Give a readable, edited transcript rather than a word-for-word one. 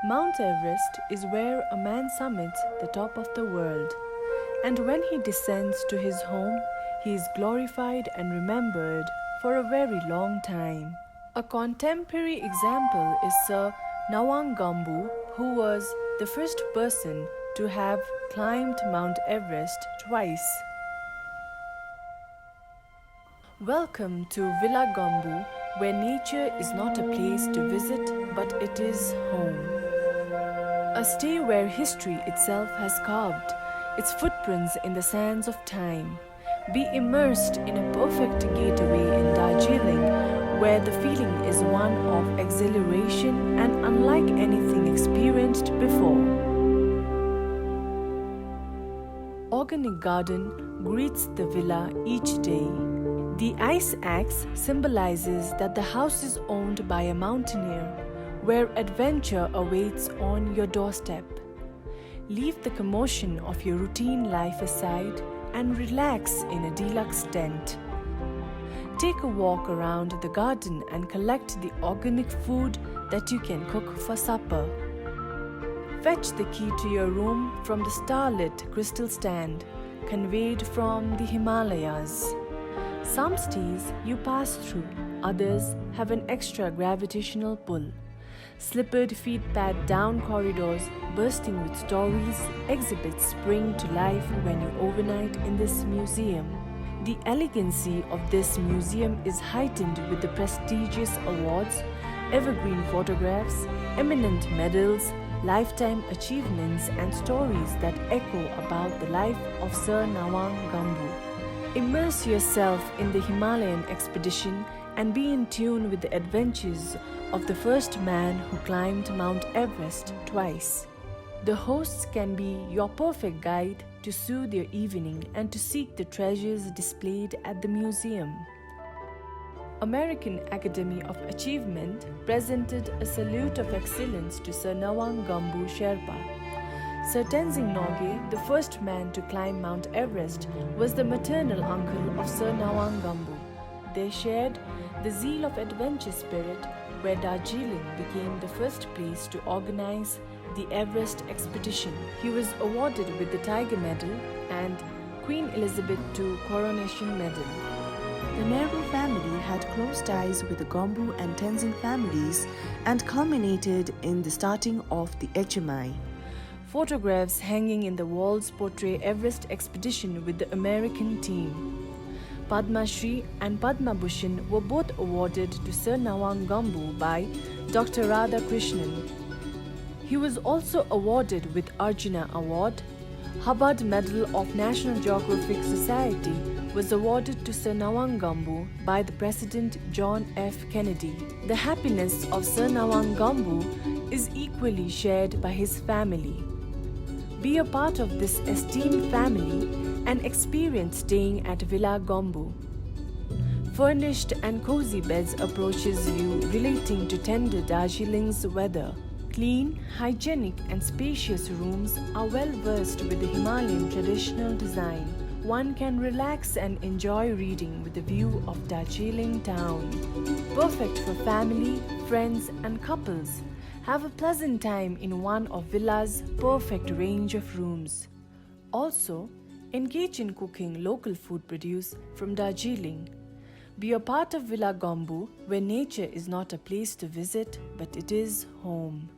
Mount Everest is where a man summits the top of the world, and when he descends to his home, he is glorified and remembered for a very long time. A contemporary example is Sir Nawang Gambu, who was the first person to have climbed Mount Everest twice. Welcome to Villa Gambu, where nature is not a place to visit, but it is home. A stay where history itself has carved its footprints in the sands of time. Be immersed in a perfect getaway in Darjeeling, where the feeling is one of exhilaration and unlike anything experienced before. Organic garden greets the villa each day. The ice axe symbolizes that the house is owned by a mountaineer, where adventure awaits on your doorstep. Leave the commotion of your routine life aside and relax in a deluxe tent. Take a walk around the garden and collect the organic food that you can cook for supper. Fetch the key to your room from the starlit crystal stand, conveyed from the Himalayas. Some stays you pass through, others have an extra gravitational pull. Slippered feet pad down corridors bursting with stories, exhibits spring to life when you overnight in this museum. The elegancy of this museum is heightened with the prestigious awards, evergreen photographs, eminent medals, lifetime achievements and stories that echo about the life of Sir Nawang Gambu. Immerse yourself in the Himalayan expedition and be in tune with the adventures of the first man who climbed Mount Everest twice. The hosts can be your perfect guide to soothe your evening and to seek the treasures displayed at the museum. American Academy of Achievement presented a salute of excellence to Sir Nawang Gambu Sherpa. Sir Tenzing Norgay, the first man to climb Mount Everest, was the maternal uncle of Sir Nawang Gambu. They shared the zeal of adventure spirit, where Darjeeling became the first place to organize the Everest expedition. He was awarded with the Tiger Medal and Queen Elizabeth II Coronation Medal. The Nehru family had close ties with the Gambu and Tenzing families and culminated in the starting of the HMI. Photographs hanging in the walls portray Everest expedition with the American team. Padma Shri and Padma Bhushan were both awarded to Sir Nawang Gambu by Dr. Radhakrishnan. He was also awarded with Arjuna Award. Hubbard Medal of National Geographic Society was awarded to Sir Nawang Gambu by the President John F. Kennedy. The happiness of Sir Nawang Gambu is equally shared by his family. Be a part of this esteemed family and experience staying at Villa Gambu. Furnished and cozy beds approaches you relating to tender Darjeeling's weather. Clean, hygienic and spacious rooms are well versed with the Himalayan traditional design. One can relax and enjoy reading with a view of Darjeeling town. Perfect for family, friends and couples. Have a pleasant time in one of Villa's perfect range of rooms. Also, engage in cooking local food produced from Darjeeling. Be a part of Villa Gambu, where nature is not a place to visit, but it is home.